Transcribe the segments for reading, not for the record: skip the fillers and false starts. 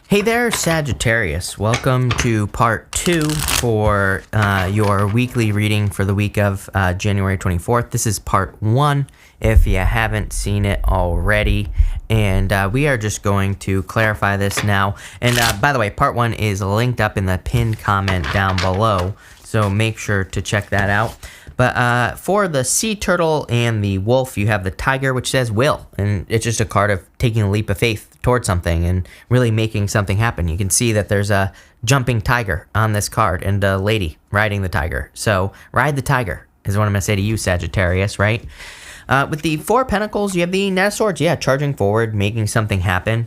Hey there, Sagittarius. Welcome to part 2 for your weekly reading for the week of January 24th. This is part 1 if you haven't seen it already. And we are just going to clarify this now. And by the way, part 1 is linked up in the pinned comment down below, so make sure to check that out. But for the sea turtle and the wolf, you have the tiger, which says will. And it's just a card of taking a leap of faith towards something and really making something happen. You can see that there's a jumping tiger on this card and a lady riding the tiger. So ride the tiger is what I'm going to say to you, Sagittarius, right? With the Four of Pentacles, you have the Knight of Swords. Yeah, charging forward, making something happen.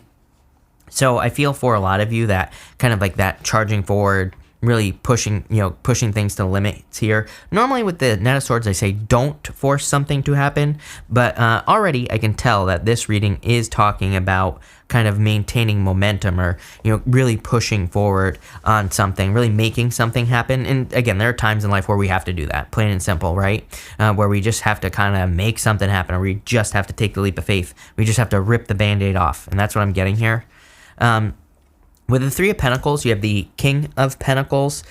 So I feel for a lot of you that kind of like that charging forward, really pushing things to the limits here. Normally with the Knight of Swords, I say don't force something to happen, but already I can tell that this reading is talking about kind of maintaining momentum or, really pushing forward on something, really making something happen. And again, there are times in life where we have to do that, plain and simple, right? Where we just have to kind of make something happen, or we just have to take the leap of faith. We just have to rip the Band-Aid off, and that's what I'm getting here. With the Three of Pentacles, you have the King of Pentacles.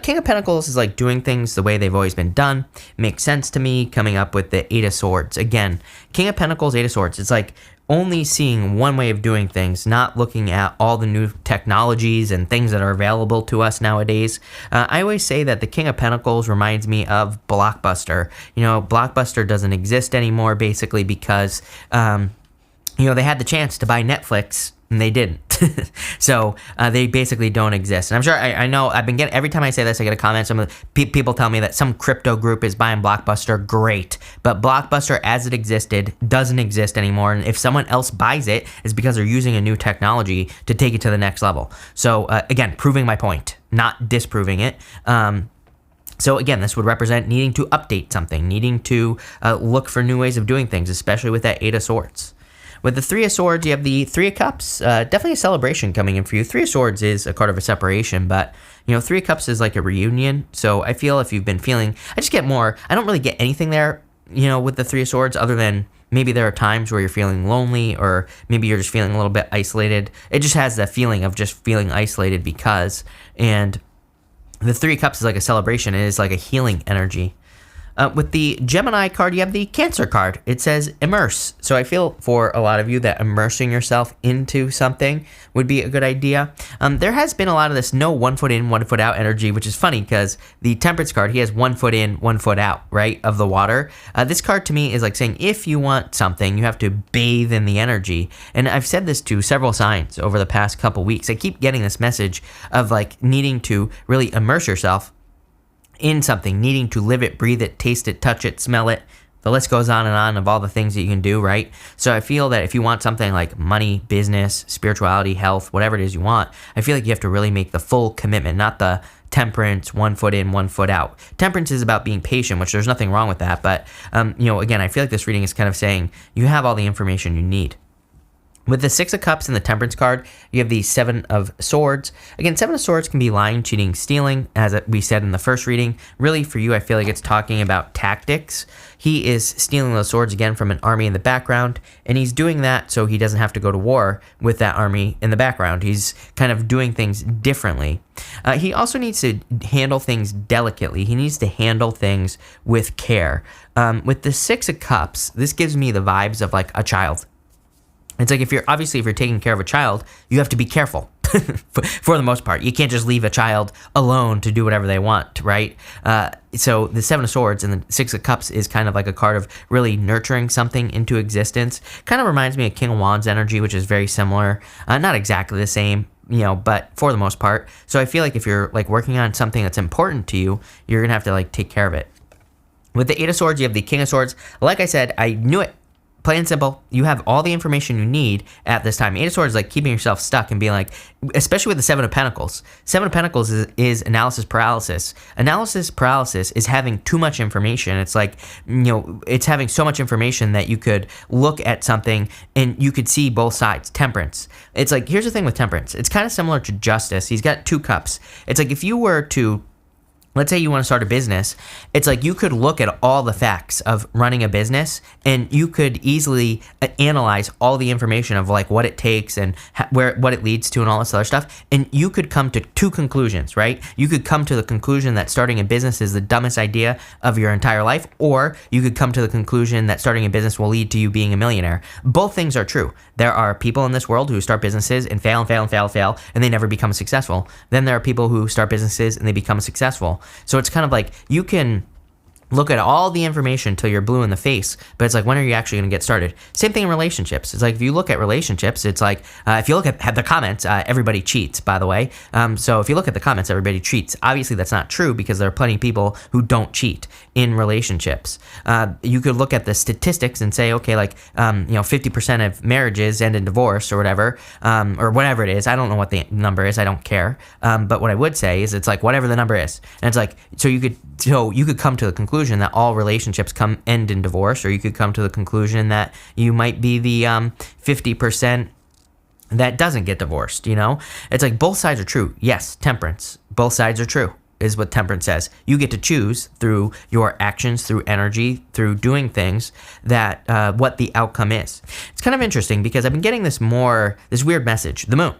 King of Pentacles is like doing things the way they've always been done. Makes sense to me coming up with the Eight of Swords. Again, King of Pentacles, Eight of Swords. It's like only seeing one way of doing things, not looking at all the new technologies and things that are available to us nowadays. I always say that the King of Pentacles reminds me of Blockbuster. Blockbuster doesn't exist anymore basically because, they had the chance to buy Netflix and they didn't. So they basically don't exist. And I'm sure, I know, I've been getting, every time I say this, I get a comment. Some of the people tell me that some crypto group is buying Blockbuster. Great. But Blockbuster, as it existed, doesn't exist anymore. And if someone else buys it, it's because they're using a new technology to take it to the next level. So again, proving my point, not disproving it. So again, this would represent needing to update something, needing to look for new ways of doing things, especially with that Eight of Swords. With the Three of Swords, you have the Three of Cups. Definitely a celebration coming in for you. Three of Swords is a card of a separation, but, Three of Cups is like a reunion. So I feel if you've been feeling, I just get more, I don't really get anything there, with the Three of Swords other than maybe there are times where you're feeling lonely or maybe you're just feeling a little bit isolated. It just has that feeling of just feeling isolated because, and the Three of Cups is like a celebration. It is like a healing energy. With the Gemini card, you have the Cancer card. It says immerse. So I feel for a lot of you that immersing yourself into something would be a good idea. There has been a lot of this no 1 foot in, 1 foot out energy, which is funny because the Temperance card, he has 1 foot in, 1 foot out, right, of the water. This card to me is like saying if you want something, you have to bathe in the energy. And I've said this to several signs over the past couple weeks. I keep getting this message of like needing to really immerse yourself in something, needing to live it, breathe it, taste it, touch it, smell it. The list goes on and on of all the things that you can do, right? So I feel that if you want something like money, business, spirituality, health, whatever it is you want, I feel like you have to really make the full commitment, not the temperance, 1 foot in, 1 foot out. Temperance is about being patient, which there's nothing wrong with that. But, again, I feel like this reading is kind of saying you have all the information you need. With the Six of Cups and the Temperance card, you have the Seven of Swords. Again, Seven of Swords can be lying, cheating, stealing, as we said in the first reading. Really, for you, I feel like it's talking about tactics. He is stealing those swords again from an army in the background, and he's doing that so he doesn't have to go to war with that army in the background. He's kind of doing things differently. He also needs to handle things delicately. He needs to handle things with care. With the Six of Cups, this gives me the vibes of like a child. It's like if you're taking care of a child, you have to be careful for the most part. You can't just leave a child alone to do whatever they want, right? So the Seven of Swords and the Six of Cups is kind of like a card of really nurturing something into existence. Kind of reminds me of King of Wands energy, which is very similar. Not exactly the same, but for the most part. So I feel like if you're like working on something that's important to you, you're going to have to like take care of it. With the Eight of Swords, you have the King of Swords. Like I said, I knew it. Plain and simple, you have all the information you need at this time. Eight of Swords is like keeping yourself stuck and being like, especially with the Seven of Pentacles. Seven of Pentacles is analysis paralysis. Analysis paralysis is having too much information. It's like, it's having so much information that you could look at something and you could see both sides. Temperance. It's like, here's the thing with Temperance. It's kind of similar to Justice. He's got two cups. It's like if you were to let's say you want to start a business. It's like you could look at all the facts of running a business, and you could easily analyze all the information of like what it takes and what it leads to and all this other stuff. And you could come to two conclusions, right? You could come to the conclusion that starting a business is the dumbest idea of your entire life, or you could come to the conclusion that starting a business will lead to you being a millionaire. Both things are true. There are people in this world who start businesses and fail and fail and fail and fail, and they never become successful. Then there are people who start businesses and they become successful. So it's kind of like you can look at all the information till you're blue in the face, but it's like, when are you actually going to get started? Same thing in relationships. It's like, if you look at relationships, it's like, if you look at the comments, everybody cheats, by the way. So if you look at the comments, everybody cheats. Obviously, that's not true, because there are plenty of people who don't cheat in relationships. You could look at the statistics and say, okay, like, 50% of marriages end in divorce or whatever it is. I don't know what the number is. I don't care. But what I would say is, it's like, whatever the number is. And it's like, so you could come to the conclusion that all relationships end in divorce, or you could come to the conclusion that you might be the 50% that doesn't get divorced. It's like, both sides are true. Yes, temperance, both sides are true, is what temperance says. You get to choose through your actions, through energy, through doing things, that what the outcome is. It's kind of interesting, because I've been getting this weird message. The moon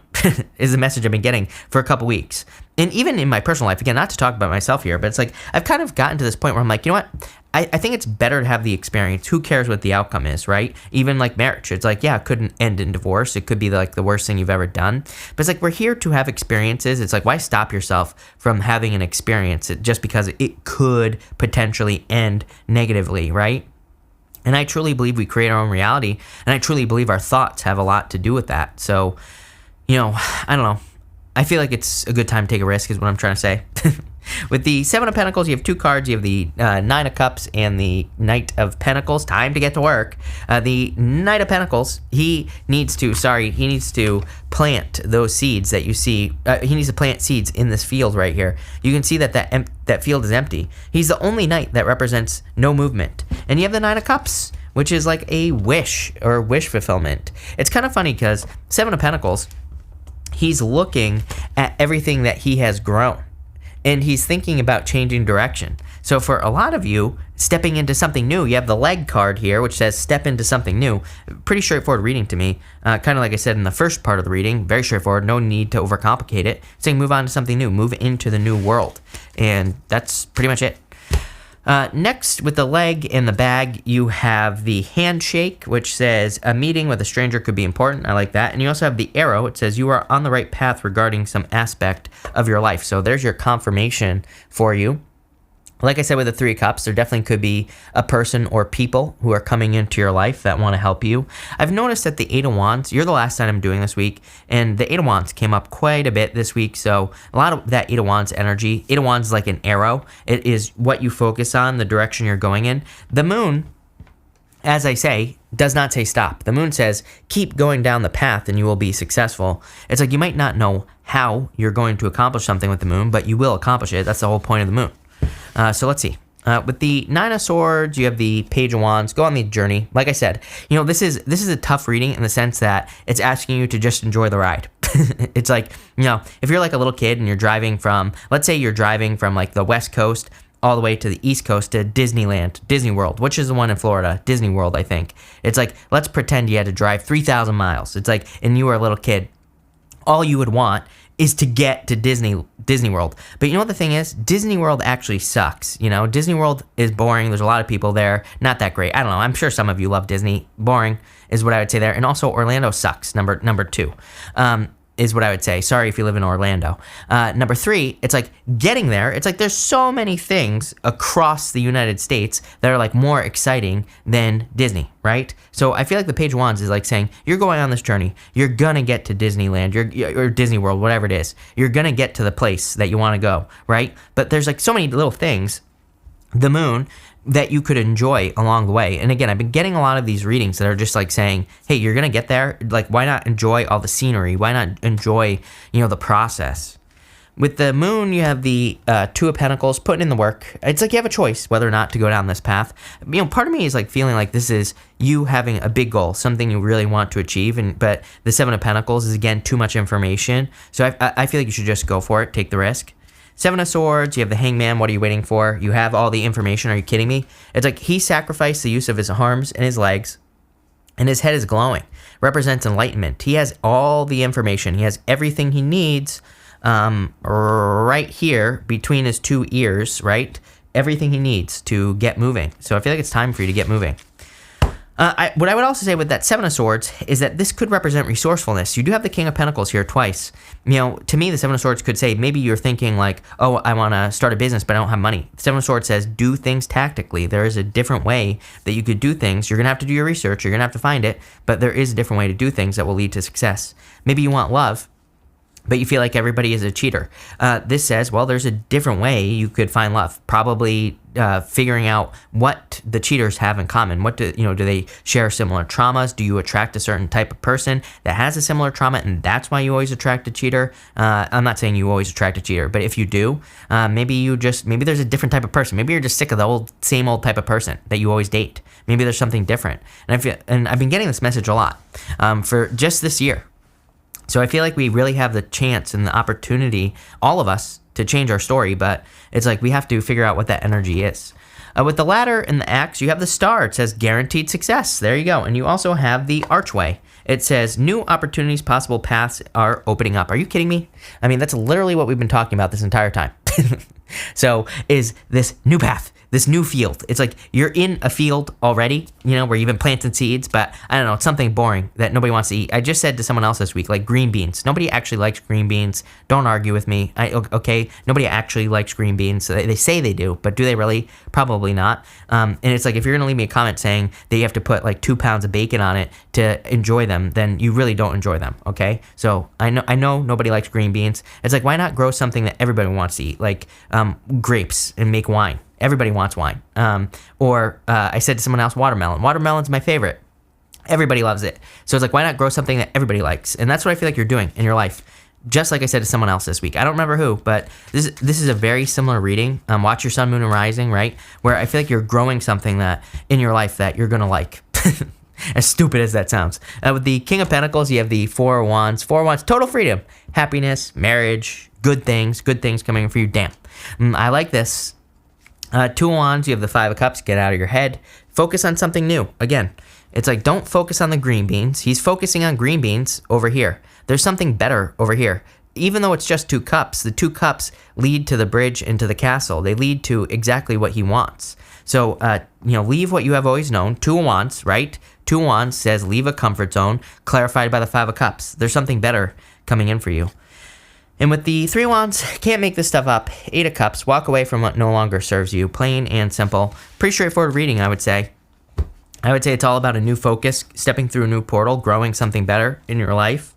is the message I've been getting for a couple weeks. And even in my personal life, again, not to talk about myself here, but it's like, I've kind of gotten to this point where I'm like, you know what? I think it's better to have the experience. Who cares what the outcome is, right? Even like marriage. It's like, yeah, it couldn't end in divorce. It could be like the worst thing you've ever done. But it's like, we're here to have experiences. It's like, why stop yourself from having an experience just because it could potentially end negatively, right? And I truly believe we create our own reality. And I truly believe our thoughts have a lot to do with that. So, I don't know. I feel like it's a good time to take a risk, is what I'm trying to say. With the Seven of Pentacles, you have two cards. You have the Nine of Cups and the Knight of Pentacles. Time to get to work. The Knight of Pentacles, he needs to plant those seeds that you see. He needs to plant seeds in this field right here. You can see that field is empty. He's the only knight that represents no movement. And you have the Nine of Cups, which is like a wish or wish fulfillment. It's kind of funny, because Seven of Pentacles, he's looking at everything that he has grown, and he's thinking about changing direction. So for a lot of you, stepping into something new, you have the leg card here, which says step into something new. Pretty straightforward reading to me. Kind of like I said in the first part of the reading, very straightforward, no need to overcomplicate it. Saying move on to something new, move into the new world. And that's pretty much it. Next, with the leg and the bag, you have the handshake, which says a meeting with a stranger could be important. I like that. And you also have the arrow. It says you are on the right path regarding some aspect of your life. So there's your confirmation for you. Like I said, with the Three of Cups, there definitely could be a person or people who are coming into your life that want to help you. I've noticed that the Eight of Wands, you're the last time I'm doing this week, and the Eight of Wands came up quite a bit this week, so a lot of that Eight of Wands energy. Eight of Wands is like an arrow. It is what you focus on, the direction you're going in. The moon, as I say, does not say stop. The moon says keep going down the path and you will be successful. It's like, you might not know how you're going to accomplish something with the moon, but you will accomplish it. That's the whole point of the moon. So let's see. With the Nine of Swords, you have the Page of Wands. Go on the journey. Like I said, this is a tough reading in the sense that it's asking you to just enjoy the ride. It's like, if you're like a little kid and you're driving from, let's say you're driving from like the West Coast all the way to the East Coast to Disneyland, Disney World, which is the one in Florida, Disney World, I think. It's like, let's pretend you had to drive 3,000 miles. It's like, and you were a little kid. All you would want is to get to Disney World. But you know what the thing is? Disney World actually sucks. Disney World is boring. There's a lot of people there. Not that great. I don't know. I'm sure some of you love Disney. Boring is what I would say there. And also Orlando sucks. Number two. Is what I would say. Sorry if you live in Orlando. Number three, it's like getting there. It's like there's so many things across the United States that are like more exciting than Disney, right? So I feel like the Page of Wands is like saying, you're going on this journey. You're going to get to Disneyland or Disney World, whatever it is. You're going to get to the place that you want to go, right? But there's like so many little things. The moon, that you could enjoy along the way. And again, I've been getting a lot of these readings that are just like saying, hey, you're going to get there. Like, why not enjoy all the scenery? Why not enjoy, the process? With the moon, you have the Two of Pentacles, putting in the work. It's like you have a choice whether or not to go down this path. Part of me is like feeling like this is you having a big goal, something you really want to achieve. But the Seven of Pentacles is, again, too much information. So I feel like you should just go for it, take the risk. Seven of Swords, you have the Hangman. What are you waiting for? You have all the information. Are you kidding me? It's like he sacrificed the use of his arms and his legs, and his head is glowing. Represents enlightenment. He has all the information. He has everything he needs right here between his two ears, right? Everything he needs to get moving. So I feel like it's time for you to get moving. What I would also say with that Seven of Swords is that this could represent resourcefulness. You do have the King of Pentacles here twice. To me, the Seven of Swords could say maybe you're thinking like, oh, I want to start a business, but I don't have money. The Seven of Swords says do things tactically. There is a different way that you could do things. You're going to have to do your research. You're going to have to find it, but there is a different way to do things that will lead to success. Maybe you want love, but you feel like everybody is a cheater. This says, well, there's a different way you could find love. Probably figuring out what the cheaters have in common. What do they share similar traumas? Do you attract a certain type of person that has a similar trauma, and that's why you always attract a cheater? I'm not saying you always attract a cheater, but if you do, maybe there's a different type of person. Maybe you're just sick of the same old type of person that you always date. Maybe there's something different. And I've been getting this message a lot for just this year. So I feel like we really have the chance and the opportunity, all of us, to change our story, but it's like we have to figure out what that energy is. With the ladder and the axe, you have the star. It says guaranteed success. There you go. And you also have the archway. It says new opportunities, possible paths are opening up. Are you kidding me? I mean, that's literally what we've been talking about this entire time. So is this new path, this new field. It's like you're in a field already, where you've been planting seeds, but I don't know, it's something boring that nobody wants to eat. I just said to someone else this week, like green beans. Nobody actually likes green beans. Don't argue with me. Okay, nobody actually likes green beans. They say they do, but do they really? Probably not. And it's like if you're going to leave me a comment saying that you have to put like 2 pounds of bacon on it to enjoy them, then you really don't enjoy them, okay? So I know nobody likes green beans. It's like, why not grow something that everybody wants to eat, like grapes, and make wine? Everybody wants wine. Or I said to someone else, watermelon. Watermelon's my favorite. Everybody loves it. So it's like, why not grow something that everybody likes? And that's what I feel like you're doing in your life. Just like I said to someone else this week. I don't remember who, but this is a very similar reading. Watch your sun, moon, and rising, right? Where I feel like you're growing something that in your life that you're going to like. As stupid as that sounds. With the King of Pentacles, you have the Four of Wands. Four of Wands, total freedom. Happiness, marriage, good things coming for you. Damn. I like this. Two of Wands, you have the Five of Cups. Get out of your head. Focus on something new. Again, it's like, don't focus on the green beans. He's focusing on green beans over here. There's something better over here. Even though it's just 2 cups, the 2 cups lead to the bridge and to the castle. They lead to exactly what he wants. So, leave what you have always known. Two of Wands, right? Two of Wands says leave a comfort zone, clarified by the Five of Cups. There's something better coming in for you. And with the Three of Wands, can't make this stuff up. 8 of Cups, walk away from what no longer serves you. Plain and simple. Pretty straightforward reading, I would say. I would say it's all about a new focus, stepping through a new portal, growing something better in your life.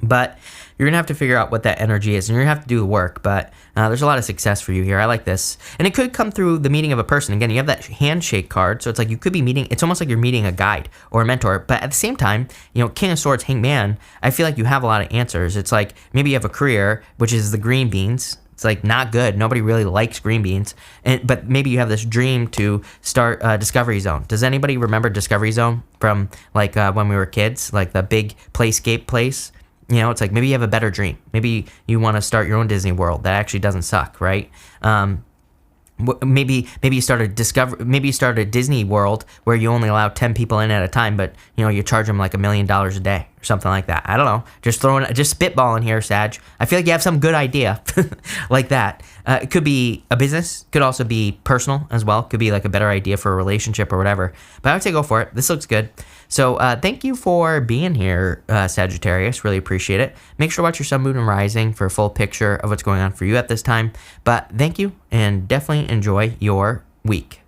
But you're going to have to figure out what that energy is, and you're going to have to do the work, but there's a lot of success for you here. I like this. And it could come through the meeting of a person. Again, you have that handshake card, so it's like you could be meeting, it's almost like you're meeting a guide or a mentor, but at the same time, King of Swords, Hangman, I feel like you have a lot of answers. It's like maybe you have a career, which is the green beans. It's like not good. Nobody really likes green beans. But maybe you have this dream to start Discovery Zone. Does anybody remember Discovery Zone from like when we were kids? Like the big playscape place? It's like maybe you have a better dream. Maybe you want to start your own Disney World that actually doesn't suck, right? Maybe you start a Disney World where you only allow 10 people in at a time, but you charge them like $1 million a day or something like that. I don't know. Just spitballing here, Sag. I feel like you have some good idea like that. It could be a business, could also be personal as well. Could be like a better idea for a relationship or whatever. But I would say go for it. This looks good. So thank you for being here, Sagittarius. Really appreciate it. Make sure to watch your sun, moon, and rising for a full picture of what's going on for you at this time. But thank you, and definitely enjoy your week.